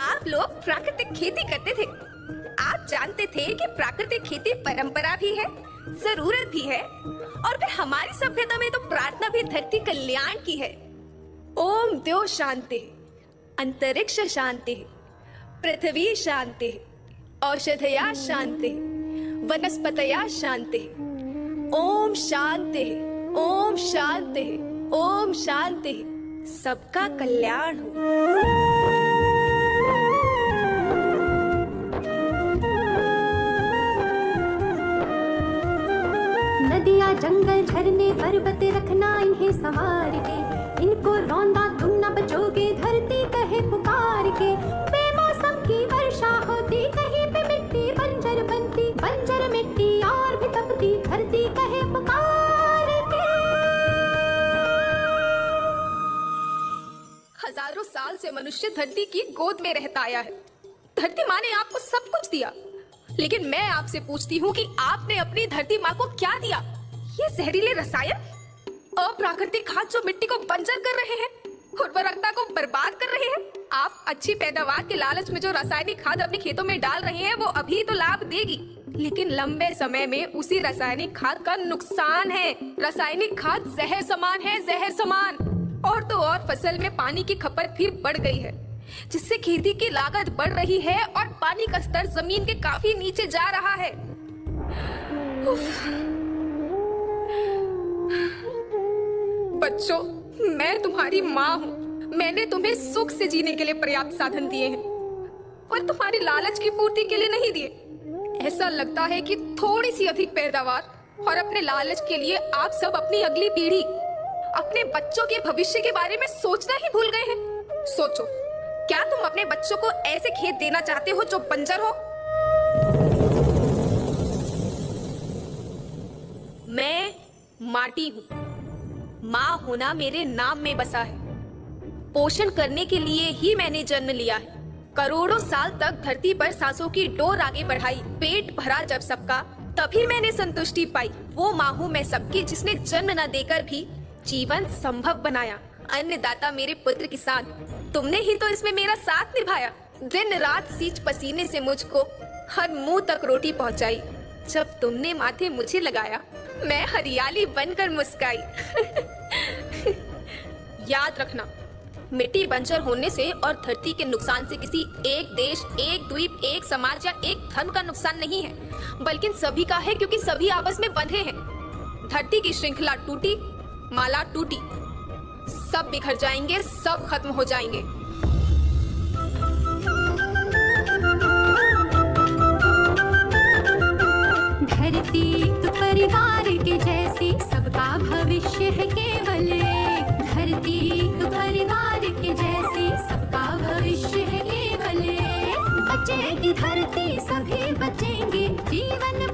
आप लोग प्राकृतिक खेती करते थे। आप जानते थे कि प्राकृतिक खेती परंपरा भी है, जरूरत भी है, और फिर हमारी सभ्यता में तो प्रार्थना भी धरती कल्याण की है। ओम द्यो शांति, अंतरिक्ष शांति, पृथ्वी शांति, औषधया शांति, वनस्पतया शांति। ओम शांति, ओम शांति, ओम शांति। सबका कल्याण हो। नदियाँ जंगल झरने पर्वत रखना इन्हें संवार के, इनको रौंदा तुम न बचोगे धरती कहे पुकार के। बेमौसम की वर्षा होती कहीं पे मिट्टी बंजर बनती, बंजर मिट्टी और भी तपती धरती कहे पुकार के। हजारों साल से मनुष्य धरती की गोद में रहता आया है। धरती माँ ने आपको सब कुछ दिया, लेकिन मैं आपसे पूछती हूँ कि आपने अपनी धरती माँ को क्या दिया? ये जहरीले रसायन, अप्राकृतिक खाद जो मिट्टी को बंजर कर रहे हैं, उर्वरकता को बर्बाद कर रहे हैं। आप अच्छी पैदावार के लालच में जो रासायनिक खाद अपने खेतों में डाल रहे हैं वो अभी तो लाभ देगी, लेकिन लंबे समय में उसी रासायनिक खाद का नुकसान है। रासायनिक खाद जहर समान है, जहर समान। और तो और फसल में पानी की खपत भी बढ़ गई है, जिससे खेती की लागत बढ़ रही है और पानी का स्तर जमीन के काफी नीचे जा रहा है। बच्चों, मैं तुम्हारी माँ हूँ। मैंने तुम्हें सुख से जीने के लिए पर्याप्त साधन दिए हैं, पर तुम्हारी लालच की पूर्ति के लिए नहीं दिए। ऐसा लगता है कि थोड़ी सी अधिक पैदावार और अपने लालच के लिए आप सब अपनी अगली पीढ़ी, अपने बच्चों के भविष्य के बारे में सोचना ही भूल गए हैं। सोचो, क्या तुम अपने बच्चों को ऐसे खेत देना चाहते हो जो बंजर हो? मैं माटी हूँ। माँ होना मेरे नाम में बसा है। पोषण करने के लिए ही मैंने जन्म लिया है। करोड़ों साल तक धरती पर सांसों की डोर आगे बढ़ाई। पेट भरा जब सबका, तभी मैंने संतुष्टि पाई। वो माँ हूँ मैं सबकी, जिसने जन्म न देकर भी जीवन संभव बनाया। अन्नदाता मेरे पुत्र किसान, तुमने ही तो इसमें मेरा साथ निभाया। दिन रात सींच पसीने से मुझको हर मुंह तक रोटी पहुंचाई। जब तुमने माथे मुझे लगाया, मैं हरियाली बनकर मुस्काई। याद रखना, मिट्टी बंजर होने से और धरती के नुकसान से किसी एक देश, एक द्वीप, एक समाज या एक धर्म का नुकसान नहीं है, बल्कि सभी का है, क्योंकि सभी आपस में बंधे हैं। धरती की श्रृंखला टूटी, माला टूटी, सब बिखर जाएंगे, सब खत्म हो जाएंगे। धरती तो परिवार के जैसी, सबका भविष्य है केवल एक। धरती तो परिवार के जैसी, सबका भविष्य है केवल एक। बचेगी धरती, सभी बचेंगे, जीवन